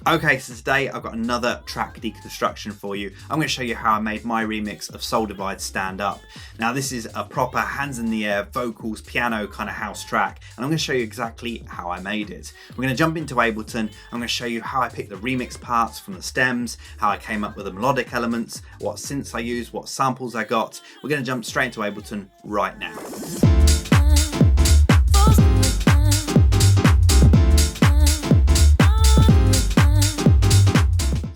Okay, so today I've got another track deconstruction for you. I'm going to show you how I made my remix of Soul Divide Stand Up. Now this is a proper hands in the air, vocals, piano kind of house track, and I'm going to show you exactly how I made it. We're going to jump into Ableton. I'm going to show you how I picked the remix parts from the stems, how I came up with the melodic elements, what synths I used, what samples I got. We're going to jump straight into Ableton right now.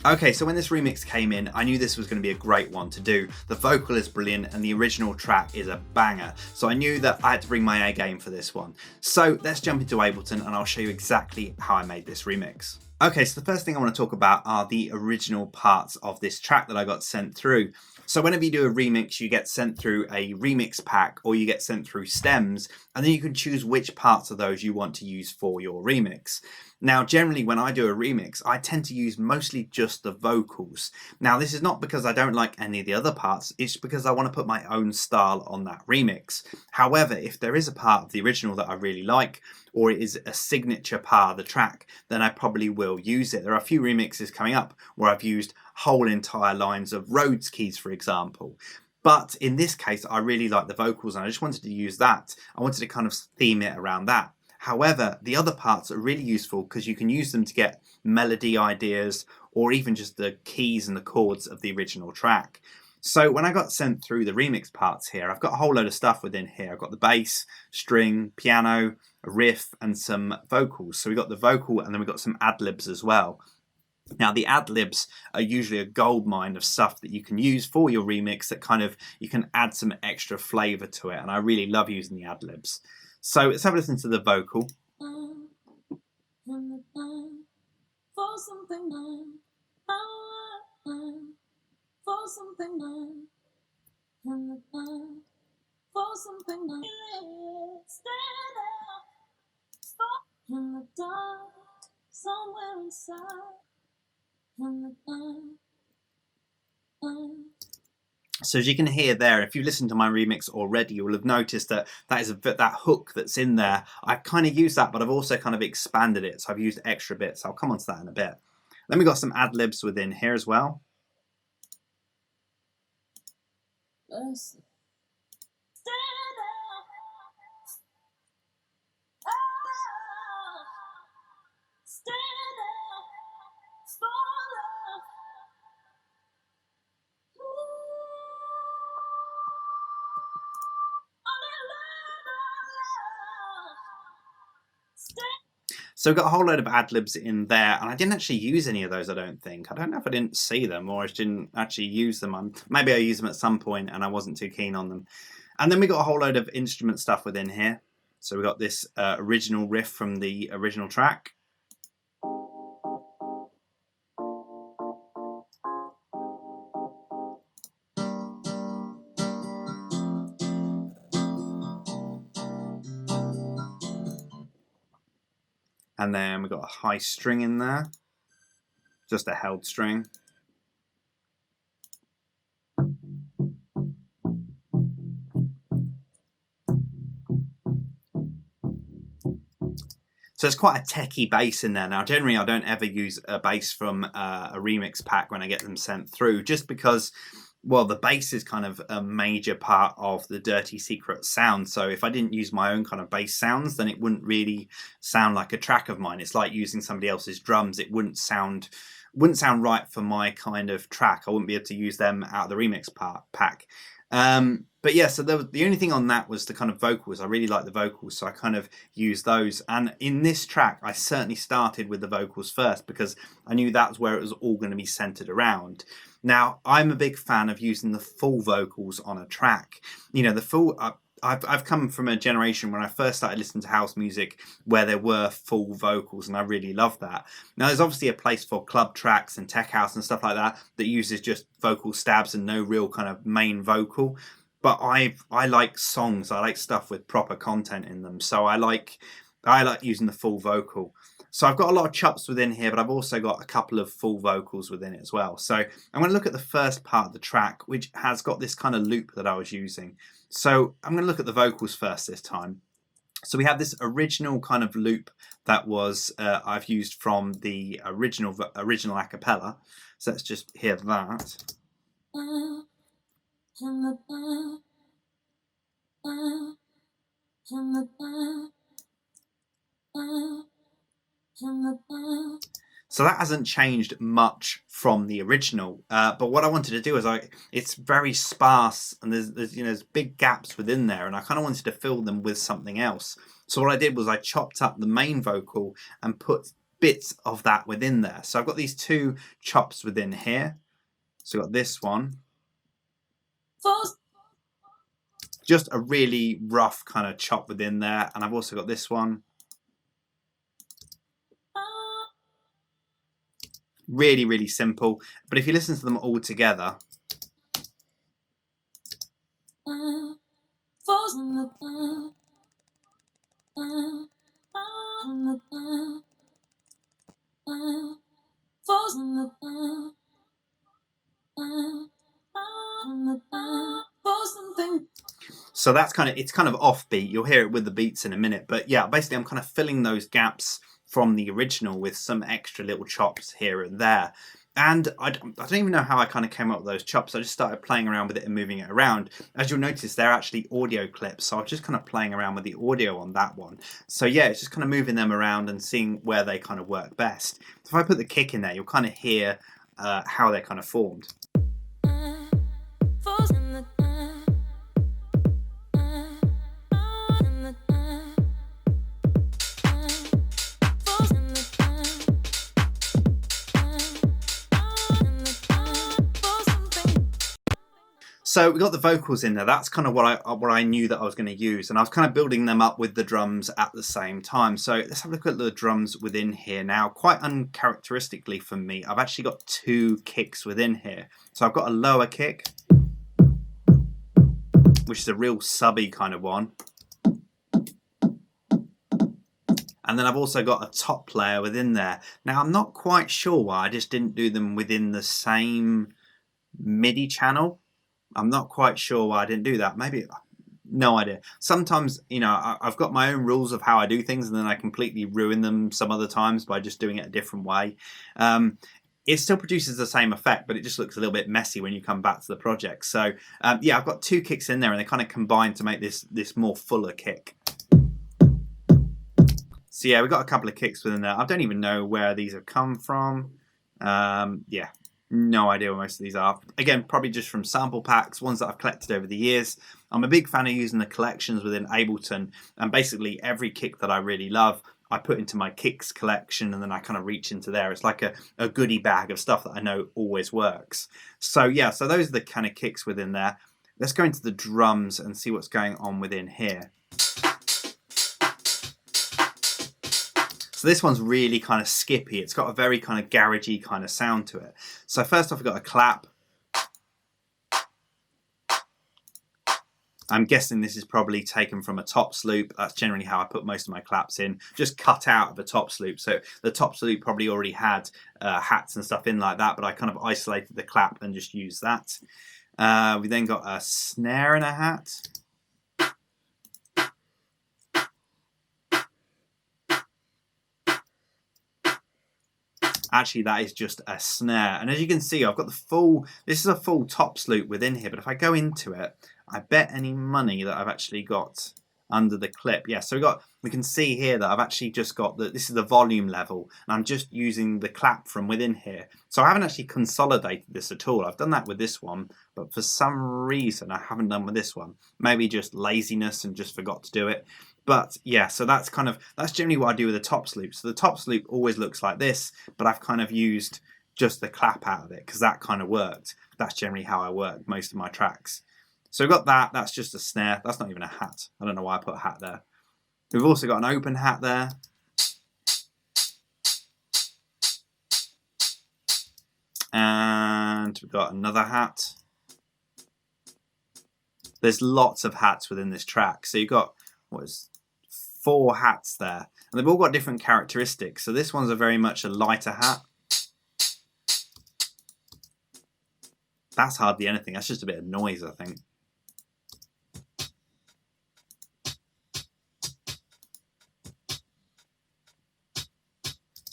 Okay, so when this remix came in, I knew this was going to be a great one to do. The vocal is brilliant and the original track is a banger. So I knew that I had to bring my A game for this one. So let's jump into Ableton and I'll show you exactly how I made this remix. Okay, so the first thing I want to talk about are the original parts of this track that I got sent through. So whenever you do a remix, you get sent through a remix pack or you get sent through stems, and then you can choose which parts of those you want to use for your remix. Now, generally when I do a remix, I tend to use mostly just the vocals. Now, this is not because I don't like any of the other parts, it's because I want to put my own style on that remix. However, if there is a part of the original that I really like, or it is a signature part of the track, then I probably will use it. There are a few remixes coming up where I've used whole entire lines of Rhodes keys, for example. But in this case, I really like the vocals and I just wanted to use that. I wanted to kind of theme it around that. However, the other parts are really useful because you can use them to get melody ideas or even just the keys and the chords of the original track. So when I got sent through the remix parts here, I've got a whole load of stuff within here. I've got the bass, string, piano, a riff, and some vocals. So we got the vocal and then we got some ad-libs as well. Now the ad-libs are usually a gold mine of stuff that you can use for your remix that kind of, you can add some extra flavor to it. And I really love using the ad-libs. So let's have a listen to the vocal. For something new, for something new, for something new. Stand up, in the dark, somewhere inside. So as you can hear there, if you listen to my remix already, you will have noticed that that hook that's in there. I've kind of used that, but I've also kind of expanded it. So I've used extra bits. I'll come on to that in a bit. Then we got some ad-libs within here as well. Yes. So we've got a whole load of ad-libs in there, and I didn't actually use any of those, I don't think. I don't know if I didn't see them or I didn't actually use them. Maybe I used them at some point and I wasn't too keen on them. And then we got a whole load of instrument stuff within here. So we got this original riff from the original track. And then we've got a high string in there, just a held string. So it's quite a techie bass in there. Now, generally, I don't ever use a bass from a remix pack when I get them sent through, just because, well, the bass is kind of a major part of the Dirty Secretz sound. So if I didn't use my own kind of bass sounds, then it wouldn't really sound like a track of mine. It's like using somebody else's drums. It wouldn't sound right for my kind of track. I wouldn't be able to use them out of the remix pack. But yeah, so the only thing on that was the kind of vocals. I really like the vocals, so I kind of used those. And in this track, I certainly started with the vocals first because I knew that's where it was all going to be centered around. Now, I'm a big fan of using the full vocals on a track. You know, the full... I've come from a generation when I first started listening to house music where there were full vocals, and I really love that. Now, there's obviously a place for club tracks and tech house and stuff like that that uses just vocal stabs and no real kind of main vocal. But I like songs. I like stuff with proper content in them. So I like using the full vocal. So I've got a lot of chops within here, but I've also got a couple of full vocals within it as well. So I'm going to look at the first part of the track, which has got this kind of loop that I was using. So I'm going to look at the vocals first this time. So we have this original kind of loop that was I've used from the original a cappella. So let's just hear that. So that hasn't changed much from the original, but what I wanted to do is it's very sparse and there's there's big gaps within there, and I kind of wanted to fill them with something else. So what I did was I chopped up the main vocal and put bits of that within there. So I've got these two chops within here. So I've got this one, just a really rough kind of chop within there, and I've also got this one. Really, really simple. But if you listen to them all together, so that's it's kind of offbeat. You'll hear it with the beats in a minute. But yeah, basically I'm kind of filling those gaps from the original with some extra little chops here and there. And I don't even know how I kind of came up with those chops. I just started playing around with it and moving it around. As you'll notice, they're actually audio clips. So I was just kind of playing around with the audio on that one. So yeah, it's just kind of moving them around and seeing where they kind of work best. So if I put the kick in there, you'll kind of hear how they're kind of formed. So we got the vocals in there. That's kind of what I knew that I was going to use, and I was kind of building them up with the drums at the same time. So let's have a look at the drums within here now. Quite uncharacteristically for me, I've actually got two kicks within here. So I've got a lower kick, which is a real subby kind of one, and then I've also got a top player within there. Now I'm not quite sure why I just didn't do them within the same MIDI channel. I'm not quite sure why I didn't do that. Maybe, no idea. Sometimes, I've got my own rules of how I do things, and then I completely ruin them some other times by just doing it a different way. It still produces the same effect, but it just looks a little bit messy when you come back to the project. So yeah, I've got two kicks in there, and they kind of combine to make this more fuller kick. So yeah, we've got a couple of kicks within there. I don't even know where these have come from. Yeah. No idea where most of these are. Again, probably just from sample packs, ones that I've collected over the years. I'm a big fan of using the collections within Ableton, and basically every kick that I really love, I put into my kicks collection, and then I kind of reach into there. It's like a goodie bag of stuff that I know always works. So yeah, so those are the kind of kicks within there. Let's go into the drums and see what's going on within here. So this one's really kind of skippy. It's got a very kind of garagey kind of sound to it. So first off, we've got a clap. I'm guessing this is probably taken from a tops loop. That's generally how I put most of my claps in, just cut out of a tops loop. So the tops loop probably already had hats and stuff in like that, but I kind of isolated the clap and just used that. We then got a snare and a hat. Actually, that is just a snare. And as you can see, I've got this is a full tops loop within here, but if I go into it, I bet any money that I've actually got under the clip. Yeah, so we can see here that I've actually just got this is the volume level, and I'm just using the clap from within here. So I haven't actually consolidated this at all. I've done that with this one, but for some reason I haven't done with this one. Maybe just laziness and just forgot to do it. But yeah, so that's generally what I do with the tops loop. So the tops loop always looks like this, but I've kind of used just the clap out of it because that kind of worked. That's generally how I work most of my tracks. So we've got that. That's just a snare. That's not even a hat. I don't know why I put a hat there. We've also got an open hat there. And we've got another hat. There's lots of hats within this track. So you've got, 4 hats there, and they've all got different characteristics. So this one's very much a lighter hat. That's hardly anything. That's just a bit of noise, I think.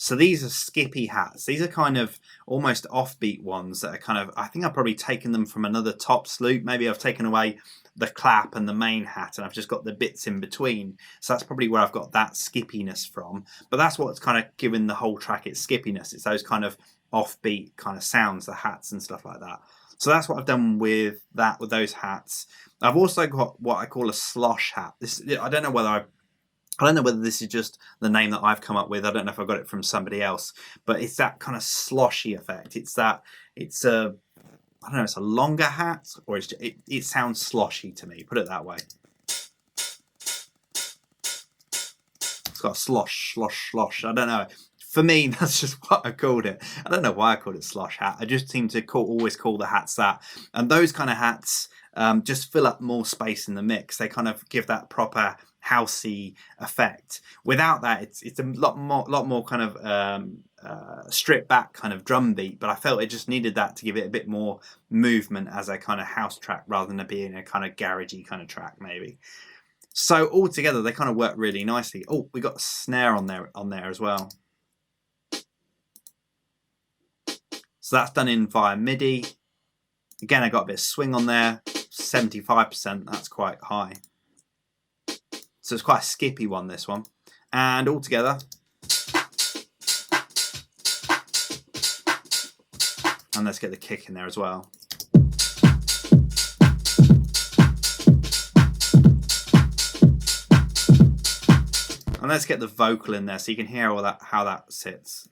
So these are skippy hats. These are kind of almost offbeat ones that are kind of, I think I've probably taken them from another Tops loop. Maybe I've taken away the clap and the main hat and I've just got the bits in between. So that's probably where I've got that skippiness from. But that's what's kind of given the whole track its skippiness. It's those kind of offbeat kind of sounds, the hats and stuff like that. So that's what I've done with that, with those hats. I've also got what I call a slosh hat. I don't know whether this is just the name that I've come up with. I don't know if I got it from somebody else, but it's that kind of sloshy effect. It's a I don't know, it's a longer hat, or it sounds sloshy to me. Put it that way. It's got a slosh. I don't know. For me, that's just what I called it. I don't know why I called it slosh hat. I just seem to always call the hats that. And those kind of hats just fill up more space in the mix. They kind of give that proper housey effect. Without that, it's a lot more kind of stripped back kind of drum beat. But I felt it just needed that to give it a bit more movement as a kind of house track rather than it being a kind of garagey kind of track maybe. So altogether, they kind of work really nicely. Oh, we got a snare on there as well. So that's done in via MIDI. Again, I got a bit of swing on there, 75%, that's quite high. So it's quite a skippy one, this one. And all together. And let's get the kick in there as well. And let's get the vocal in there so you can hear how that sits.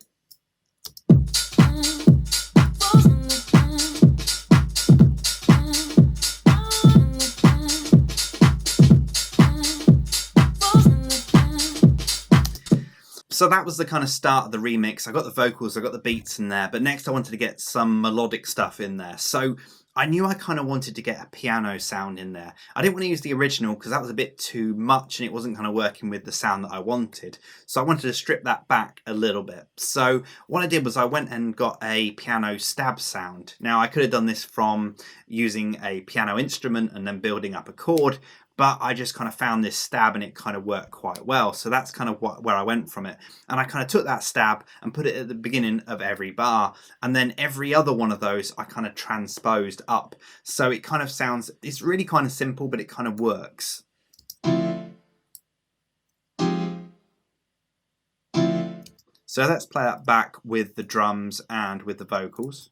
So that was the kind of start of the remix. I got the vocals, I got the beats in there, but next I wanted to get some melodic stuff in there. So I knew I kind of wanted to get a piano sound in there. I didn't want to use the original because that was a bit too much and it wasn't kind of working with the sound that I wanted. So I wanted to strip that back a little bit. So what I did was I went and got a piano stab sound. Now I could have done this from using a piano instrument and then building up a chord, but I just kind of found this stab and it kind of worked quite well. So that's kind of where I went from it. And I kind of took that stab and put it at the beginning of every bar. And then every other one of those I kind of transposed up. So it kind of sounds, it's really kind of simple, but it kind of works. So let's play that back with the drums and with the vocals.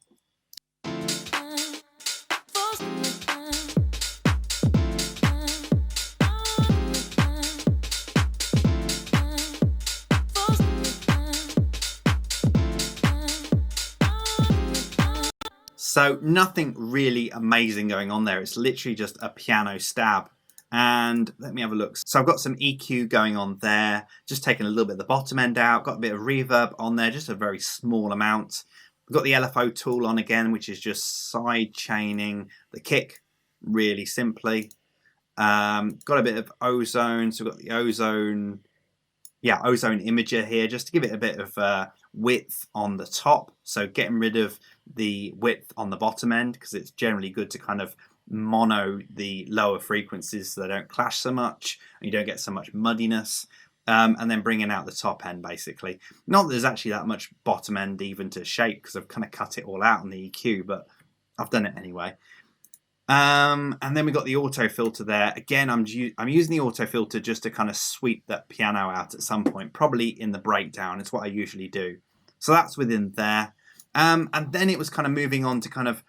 So nothing really amazing going on there. It's literally just a piano stab. And let me have a look. So I've got some EQ going on there, just taking a little bit of the bottom end out, got a bit of reverb on there, just a very small amount. I've got the LFO tool on again, which is just side chaining the kick really simply. Got a bit of ozone, so we've got the ozone imager here just to give it a bit of width on the top, so getting rid of the width on the bottom end because it's generally good to kind of mono the lower frequencies so they don't clash so much and you don't get so much muddiness, and then bringing out the top end basically. Not that there's actually that much bottom end even to shape because I've kind of cut it all out on the EQ, but I've done it anyway. And then we got the auto filter there. Again, I'm using the auto filter just to kind of sweep that piano out at some point, probably in the breakdown. It's what I usually do. So that's within there. And then it was kind of moving on to kind of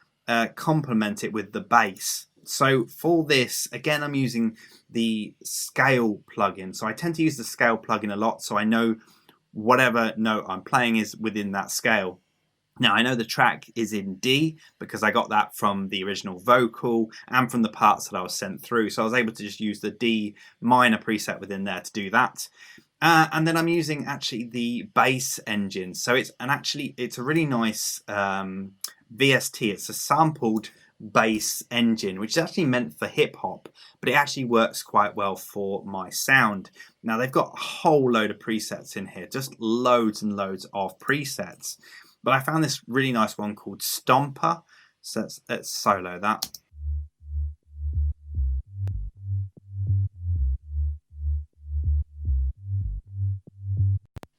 complement it with the bass. So for this, again, I'm using the scale plugin. So I tend to use the scale plugin a lot so I know whatever note I'm playing is within that scale. Now, I know the track is in D because I got that from the original vocal and from the parts that I was sent through. So I was able to just use the D minor preset within there to do that. And then I'm using actually the bass engine. So it's a really nice VST. It's a sampled bass engine, which is actually meant for hip hop, but it actually works quite well for my sound. Now, they've got a whole load of presets in here, just loads and loads of presets. But I found this really nice one called Stomper. So let's solo that.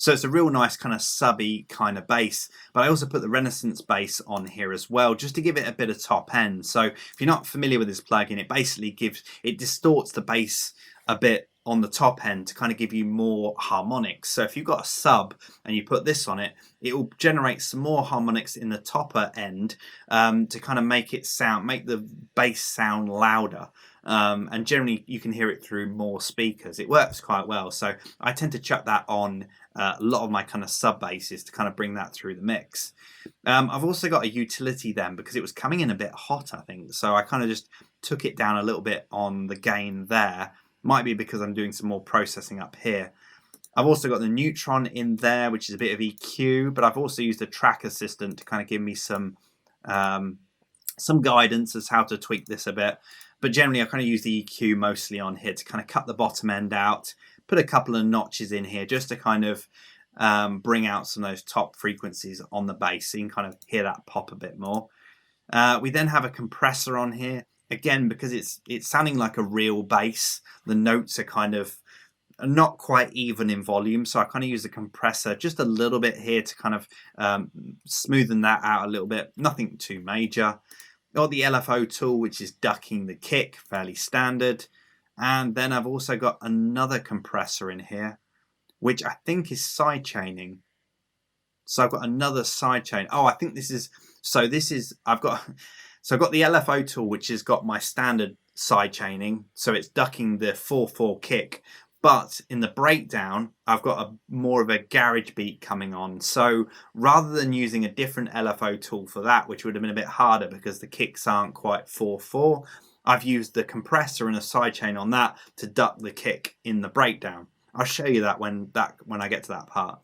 So it's a real nice kind of subby kind of bass. But I also put the Renaissance bass on here as well, just to give it a bit of top end. So if you're not familiar with this plugin, it basically distorts the bass a bit on the top end to kind of give you more harmonics. So if you've got a sub and you put this on it, it will generate some more harmonics in the topper end to kind of make the bass sound louder. And generally you can hear it through more speakers. It works quite well. So I tend to chuck that on a lot of my kind of sub basses to kind of bring that through the mix. I've also got a utility then because it was coming in a bit hot, I think. So I kind of just took it down a little bit on the gain there. Might be because I'm doing some more processing up here. I've also got the neutron in there, which is a bit of EQ, but I've also used a track assistant to kind of give me some guidance as how to tweak this a bit. But generally I kind of use the EQ mostly on here to kind of cut the bottom end out, put a couple of notches in here just to kind of bring out some of those top frequencies on the bass so you can kind of hear that pop a bit more. We then have a compressor on here. Again, because it's sounding like a real bass, the notes are kind of not quite even in volume, so I kind of use the compressor just a little bit here to kind of smoothen that out a little bit. Nothing too major. Got the LFO tool, which is ducking the kick, fairly standard. And then I've also got another compressor in here, which I think is side chaining. So I've got another side chain. Oh, I think I've got the LFO tool, which has got my standard side chaining. So it's ducking the 4/4 kick. But in the breakdown, I've got more of a garage beat coming on. So rather than using a different LFO tool for that, which would have been a bit harder because the kicks aren't quite 4/4, I've used the compressor and a sidechain on that to duck the kick in the breakdown. I'll show you that when I get to that part.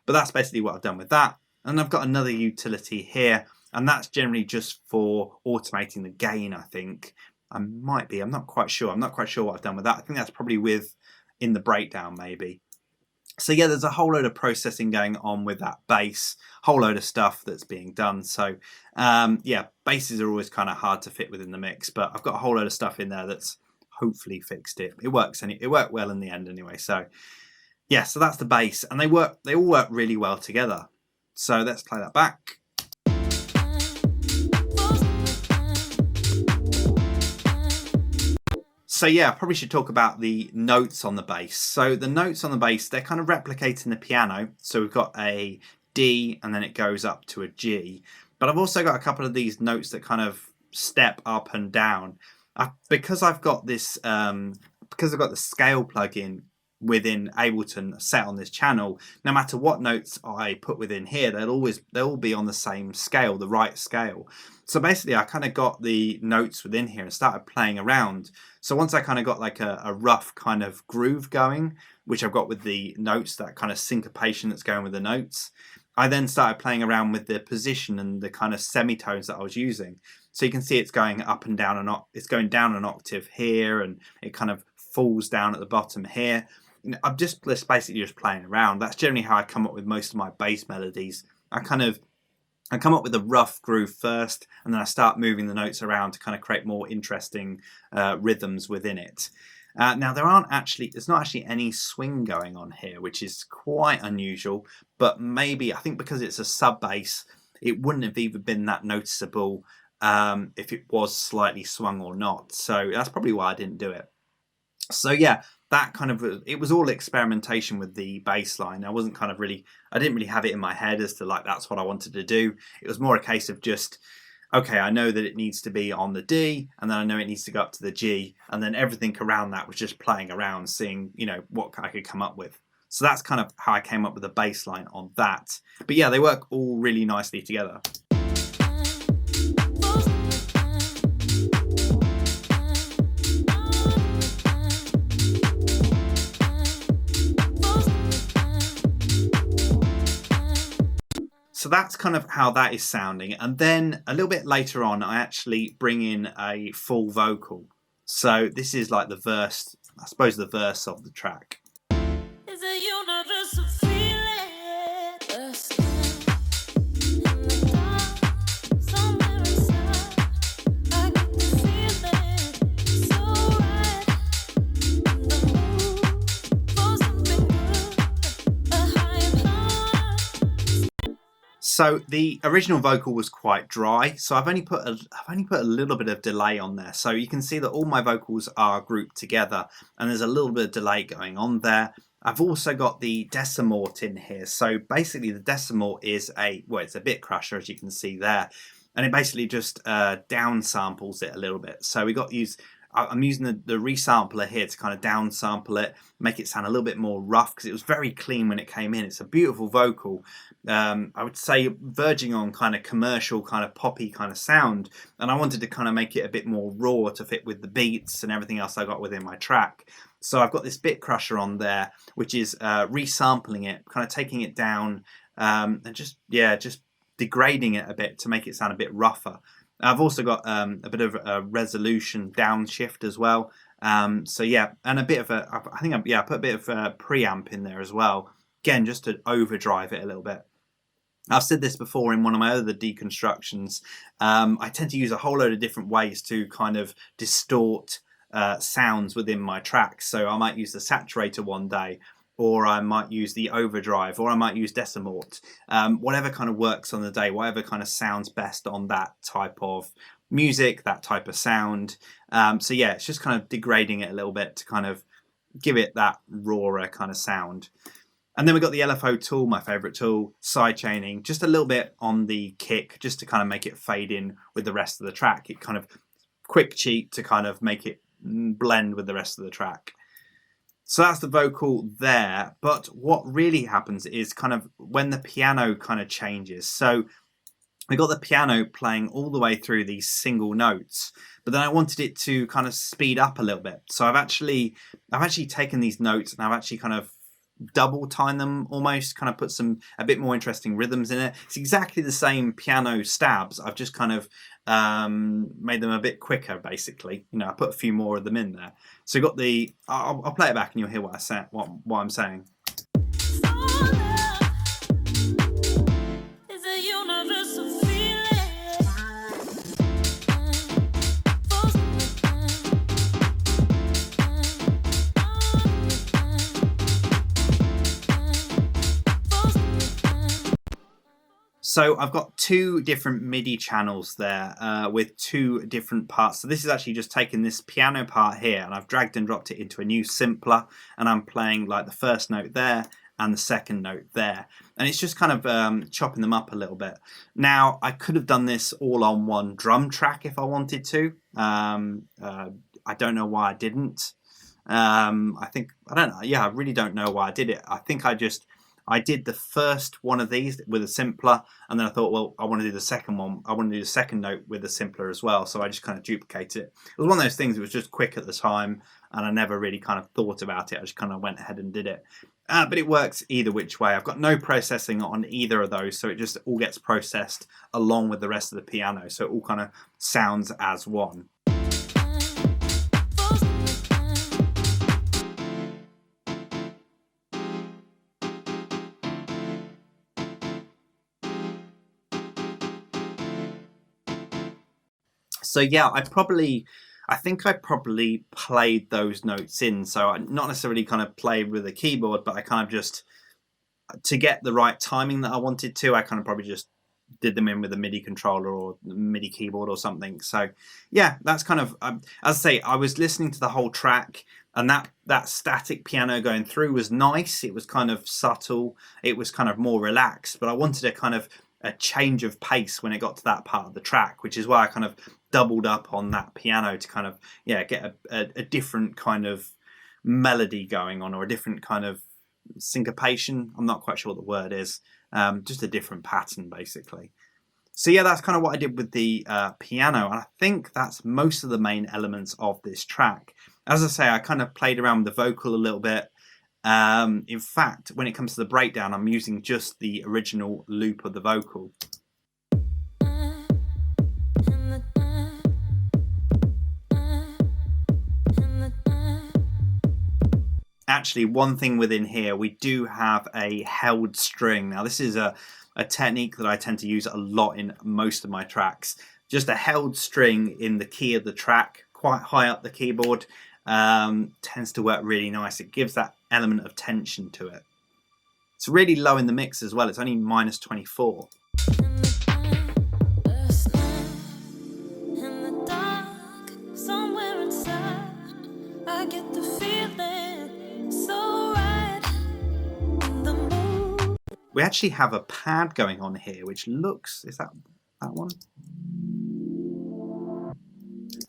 But that's basically what I've done with that. And I've got another utility here, and that's generally just for automating the gain, I think. I'm not quite sure. I'm not quite sure what I've done with that. I think that's probably in the breakdown maybe. So yeah, there's a whole load of processing going on with that bass, whole load of stuff that's being done. So yeah, basses are always kind of hard to fit within the mix, but I've got a whole load of stuff in there that's hopefully fixed it. It worked well in the end anyway. So yeah, so that's the bass, and they all work really well together. So let's play that back. So yeah, I probably should talk about the notes on the bass. So the notes on the bass, they're kind of replicating the piano. So we've got a D and then it goes up to a G. But I've also got a couple of these notes that kind of step up and down. Because I've got this, because I've got the scale plugin within Ableton set on this channel, no matter what notes I put within here, they'll all be on the same scale, the right scale. So basically I kind of got the notes within here and started playing around. So once I kind of got like a rough kind of groove going, which I've got with the notes, that kind of syncopation that's going with the notes, I then started playing around with the position and the kind of semitones that I was using. So you can see it's going up and down, it's going down an octave here, and it kind of falls down at the bottom here. I'm just basically just playing around. That's generally how I come up with most of my bass melodies. I come up with a rough groove first, and then I start moving the notes around to kind of create more interesting rhythms within it. Now there's not actually any swing going on here, which is quite unusual, but maybe I think because it's a sub bass, it wouldn't have even been that noticeable if it was slightly swung or not. So that's probably why I didn't do it. So yeah, it was all experimentation with the bass line. I didn't really have it in my head as to like that's what I wanted to do. It was more a case of just, okay, I know that it needs to be on the D, and then I know it needs to go up to the G, and then everything around that was just playing around, seeing, what I could come up with. So that's kind of how I came up with the bass line on that. But yeah, they work all really nicely together. So that's kind of how that is sounding. And then a little bit later on, I actually bring in a full vocal. So this is like the verse, I suppose the verse of the track. Is a universal feeling. So the original vocal was quite dry, so I've only put a little bit of delay on there. So you can see that all my vocals are grouped together, and there's a little bit of delay going on there. I've also got the decimort in here. So basically the decimort is it's a bit crusher, as you can see there, and it basically just down samples it a little bit. So I'm using the resampler here to kind of down sample it, make it sound a little bit more rough, because it was very clean when it came in. It's a beautiful vocal. I would say verging on kind of commercial, kind of poppy kind of sound, and I wanted to kind of make it a bit more raw to fit with the beats and everything else I got within my track. So I've got this bit crusher on there, which is resampling it, kind of taking it down, and just degrading it a bit to make it sound a bit rougher. I've also got a bit of a resolution downshift as well. So yeah, and a bit of I put a bit of a preamp in there as well. Again, just to overdrive it a little bit. I've said this before in one of my other deconstructions. I tend to use a whole load of different ways to kind of distort sounds within my tracks. So I might use the saturator one day, or I might use the overdrive, or I might use decimort. Whatever kind of works on the day, whatever kind of sounds best on that type of music, that type of sound. So yeah, it's just kind of degrading it a little bit to kind of give it that rawer kind of sound. And then we've got the LFO tool, my favorite tool, sidechaining, just a little bit on the kick, just to kind of make it fade in with the rest of the track. It kind of quick cheat to kind of make it blend with the rest of the track. So that's the vocal there, but what really happens is kind of when the piano kind of changes. So we got the piano playing all the way through these single notes, but then I wanted it to kind of speed up a little bit. So I've actually taken these notes and I've actually kind of double time them almost, kind of put a bit more interesting rhythms in it. It's exactly the same piano stabs. I've just kind of made them a bit quicker, basically. I put a few more of them in there. So you got the. I'll play it back and you'll hear what I'm saying. So I've got two different MIDI channels there with two different parts. So this is actually just taking this piano part here and I've dragged and dropped it into a new simpler, and I'm playing like the first note there and the second note there. And it's just kind of chopping them up a little bit. Now, I could have done this all on one drum track if I wanted to. I don't know why I didn't. I really don't know why I did it. I think I did the first one of these with a simpler, and then I thought, well, I want to do the second one. I want to do the second note with a simpler as well. So I just kind of duplicate it. It was one of those things that was just quick at the time, and I never really kind of thought about it. I just kind of went ahead and did it. But it works either which way. I've got no processing on either of those, so it just all gets processed along with the rest of the piano. So it all kind of sounds as one. So yeah, I think I probably played those notes in. So I not necessarily kind of played with a keyboard, but I kind of just, to get the right timing that I wanted to, I kind of probably just did them in with a MIDI controller or MIDI keyboard or something. So yeah, that's kind of, as I say, I was listening to the whole track, and that static piano going through was nice. It was kind of subtle. It was kind of more relaxed, but I wanted a kind of a change of pace when it got to that part of the track, which is why I kind of doubled up on that piano to kind of get a different kind of melody going on, or a different kind of syncopation. I'm not quite sure what the word is. Just a different pattern, basically. So yeah, that's kind of what I did with the piano, and I think that's most of the main elements of this track. As I say, I kind of played around with the vocal a little bit. In fact, when it comes to the breakdown, I'm using just the original loop of the vocal. Actually, one thing within here, we do have a held string. Now, this is a technique that I tend to use a lot in most of my tracks. Just a held string in the key of the track, quite high up the keyboard, tends to work really nice. It gives that element of tension to it. It's really low in the mix as well. It's only -24. we actually have a pad going on here, which looks, is that one?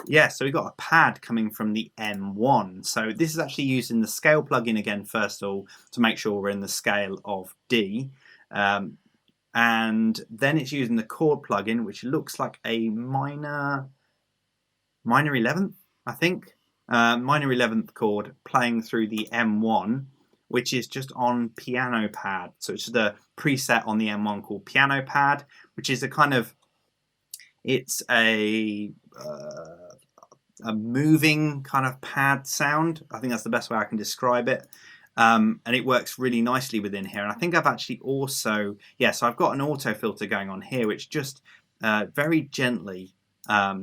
Yeah, so we've got a pad coming from the M1. So this is actually using the scale plugin again, first of all, to make sure we're in the scale of D. And then it's using the chord plugin, which looks like a minor 11th, I think. Minor 11th chord playing through the M1, which is just on piano pad. So it's the preset on the M1 called piano pad, which is a kind of, it's a moving kind of pad sound. I think that's the best way I can describe it. And it works really nicely within here. And I think I've actually also, so I've got an auto filter going on here, which just very gently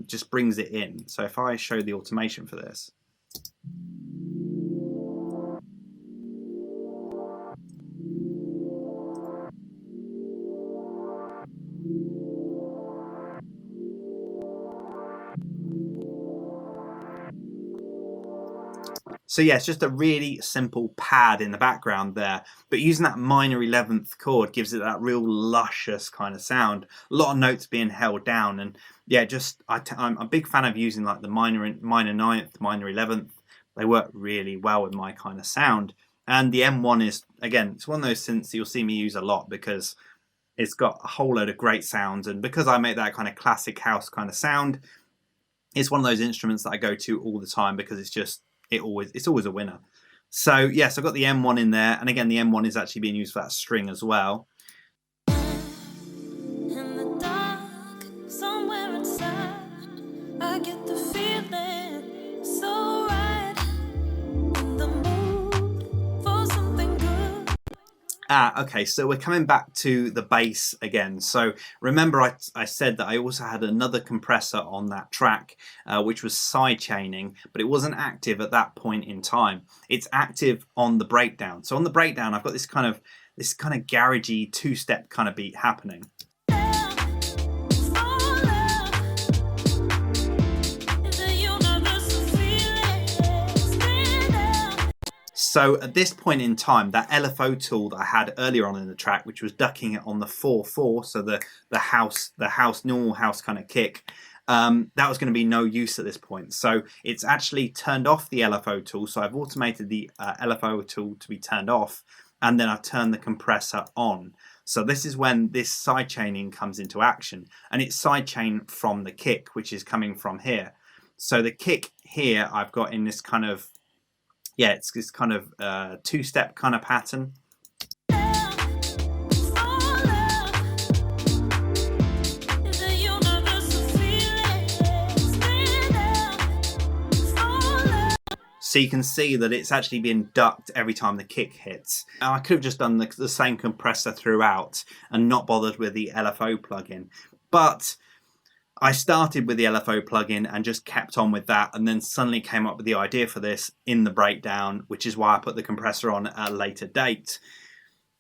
just brings it in. So if I show the automation for this. So yeah, it's just a really simple pad in the background there, but using that minor 11th chord gives it that real luscious kind of sound. A lot of notes being held down, and yeah, just I'm a big fan of using like the minor 9th, minor 11th. They work really well with my kind of sound. And the M1 is, again, it's one of those synths you'll see me use a lot because it's got a whole load of great sounds, and because I make that kind of classic house kind of sound, it's one of those instruments that I go to all the time because it's just it's always a winner. So yes, I've got the M1 in there, and again the M1 is actually being used for that string as well. In the dark, somewhere inside, I get the feeling so right, in the mood for something good. Okay, so we're coming back to the bass again. So remember I said that I also had another compressor on that track, which was side chaining, but it wasn't active at that point in time. It's active on the breakdown. So on the breakdown, I've got this kind of garagey two-step kind of beat happening. So at this point in time, that LFO tool that I had earlier on in the track, which was ducking it on the 4/4, so the normal house kind of kick, that was going to be no use at this point. So it's actually turned off the LFO tool. So I've automated the LFO tool to be turned off, and then I've turned the compressor on. So this is when this side chaining comes into action, and it's side chain from the kick, which is coming from here. So the kick here I've got in this kind of, it's this kind of two-step kind of pattern. So you can see that it's actually being ducked every time the kick hits. Now I could have just done the same compressor throughout and not bothered with the LFO plugin, but I started with the LFO plugin and just kept on with that, and then suddenly came up with the idea for this in the breakdown, which is why I put the compressor on at a later date.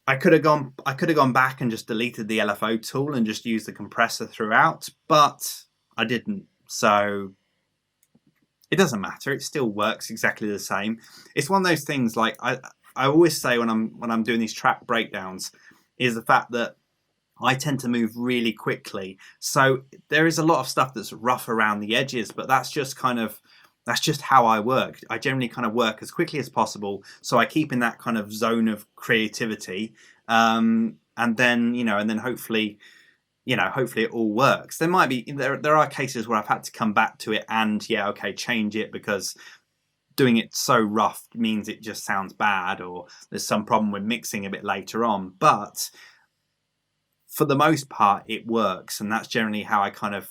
I could have gone back and just deleted the LFO tool and just used the compressor throughout, but I didn't. So it doesn't matter. It still works exactly the same. It's one of those things, like I always say when I'm doing these track breakdowns, is the fact that I tend to move really quickly. So there is a lot of stuff that's rough around the edges, but that's just how I work. I generally kind of work as quickly as possible, so I keep in that kind of zone of creativity, and then hopefully it all works. There are cases where I've had to come back to it and change it because doing it so rough means it just sounds bad, or there's some problem with mixing a bit later on. But for the most part, it works, and that's generally how I kind of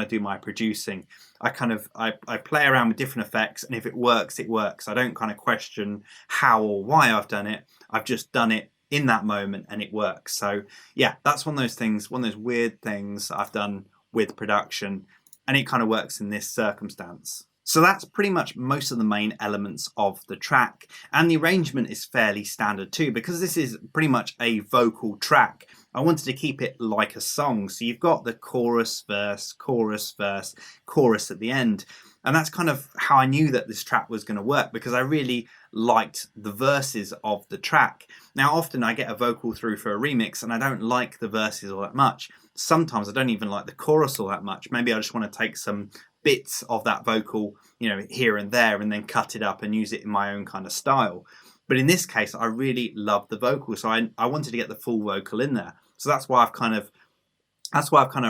do my producing. I play around with different effects, and if it works, it works. I don't kind of question how or why I've done it. I've just done it in that moment, and it works. So yeah, that's one of those things, one of those weird things I've done with production, and it kind of works in this circumstance. So that's pretty much most of the main elements of the track, and the arrangement is fairly standard too, because this is pretty much a vocal track. I wanted to keep it like a song. So you've got the chorus, verse, chorus, verse, chorus at the end. And that's kind of how I knew that this track was going to work, because I really liked the verses of the track. Now, often I get a vocal through for a remix and I don't like the verses all that much. Sometimes I don't even like the chorus all that much. Maybe I just want to take some bits of that vocal, here and there, and then cut it up and use it in my own kind of style. But in this case, I really love the vocal, so I wanted to get the full vocal in there. So that's why I've kind of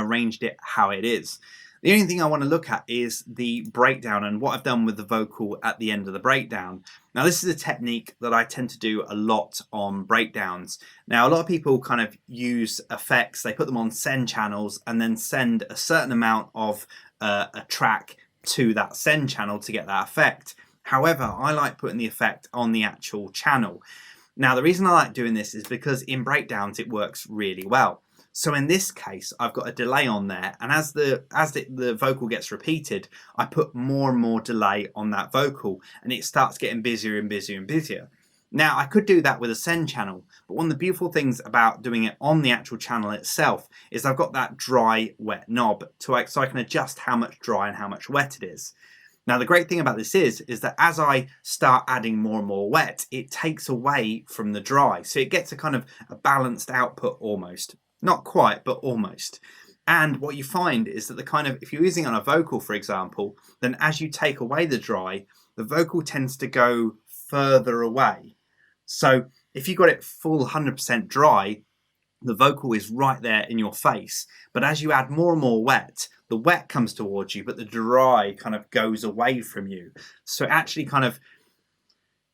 arranged it how it is. The only thing I want to look at is the breakdown and what I've done with the vocal at the end of the breakdown. Now, this is a technique that I tend to do a lot on breakdowns. Now, a lot of people kind of use effects, they put them on send channels and then send a certain amount of a track to that send channel to get that effect. However, I like putting the effect on the actual channel. Now, the reason I like doing this is because in breakdowns it works really well. So in this case, I've got a delay on there, and as the vocal gets repeated, I put more and more delay on that vocal, and it starts getting busier and busier and busier. Now, I could do that with a send channel, but one of the beautiful things about doing it on the actual channel itself is I've got that dry, wet knob, so I can adjust how much dry and how much wet it is. Now, the great thing about this is that as I start adding more and more wet, it takes away from the dry. So it gets a kind of a balanced output almost. Not quite, but almost. And what you find is that if you're using on a vocal, for example, then as you take away the dry, the vocal tends to go further away. So if you've got it full 100% dry, the vocal is right there in your face. But as you add more and more wet, the wet comes towards you, but the dry kind of goes away from you. So it actually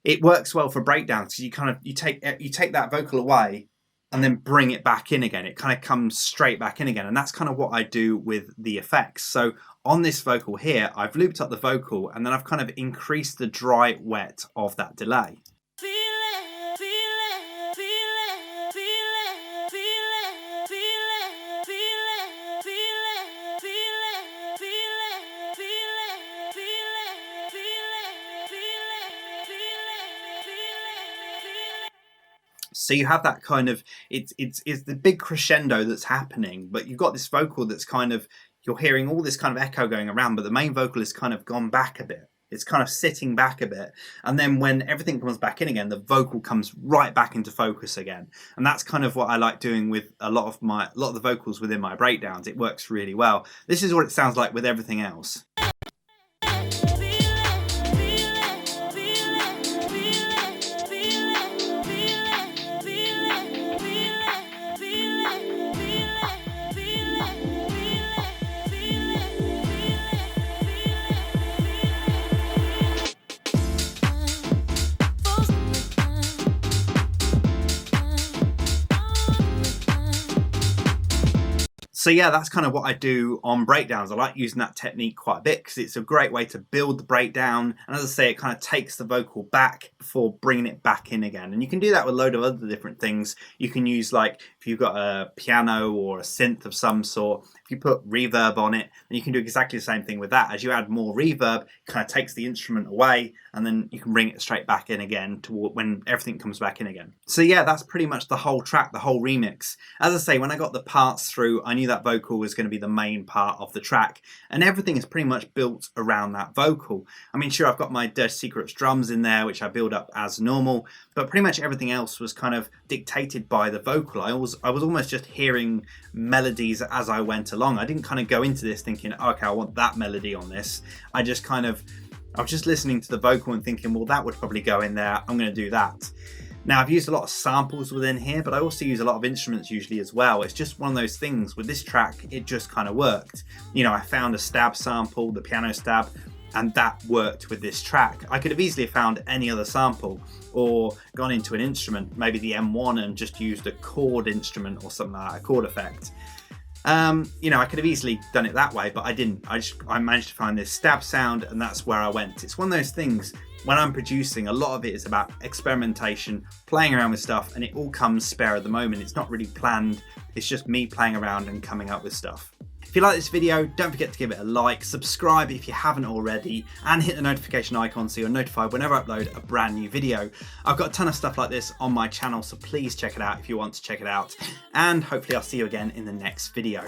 it works well for breakdowns, because you take that vocal away and then bring it back in again. It kind of comes straight back in again. And that's kind of what I do with the effects. So on this vocal here, I've looped up the vocal and then I've kind of increased the dry wet of that delay. So you have that it's the big crescendo that's happening, but you've got this vocal that's you're hearing all this kind of echo going around, but the main vocal is kind of gone back a bit. It's kind of sitting back a bit. And then when everything comes back in again, the vocal comes right back into focus again. And that's kind of what I like doing with a lot of the vocals within my breakdowns. It works really well. This is what it sounds like with everything else. So yeah, that's kind of what I do on breakdowns. I like using that technique quite a bit because it's a great way to build the breakdown. And as I say, it kind of takes the vocal back before bringing it back in again. And you can do that with a load of other different things. You can use, like, if you've got a piano or a synth of some sort, if you put reverb on it, then you can do exactly the same thing with that. As you add more reverb, it kind of takes the instrument away, and then you can bring it straight back in again when everything comes back in again. So yeah, that's pretty much the whole track, the whole remix. As I say, when I got the parts through, I knew that vocal was going to be the main part of the track, and everything is pretty much built around that vocal. I mean, sure, I've got my Secretz drums in there, which I build up as normal, but pretty much everything else was kind of dictated by the vocal. I was almost just hearing melodies as I went along. I didn't kind of go into this thinking, okay, I want that melody on this. I was just listening to the vocal and thinking, well, that would probably go in there. I'm going to do that. Now, I've used a lot of samples within here, but I also use a lot of instruments usually as well. It's just one of those things. With this track, it just kind of worked. You know, I found a stab sample, the piano stab, and that worked with this track. I could have easily found any other sample or gone into an instrument, maybe the M1, and just used a chord instrument or something like that, a chord effect. You know, I could have easily done it that way, but I didn't. I managed to find this stab sound, and that's where I went. It's one of those things, when I'm producing, a lot of it is about experimentation, playing around with stuff, and it all comes spare at the moment. It's not really planned. It's just me playing around and coming up with stuff. If you like this video, don't forget to give it a like, subscribe if you haven't already, and hit the notification icon so you're notified whenever I upload a brand new video. I've got a ton of stuff like this on my channel, so please check it out if you want to check it out, and hopefully I'll see you again in the next video.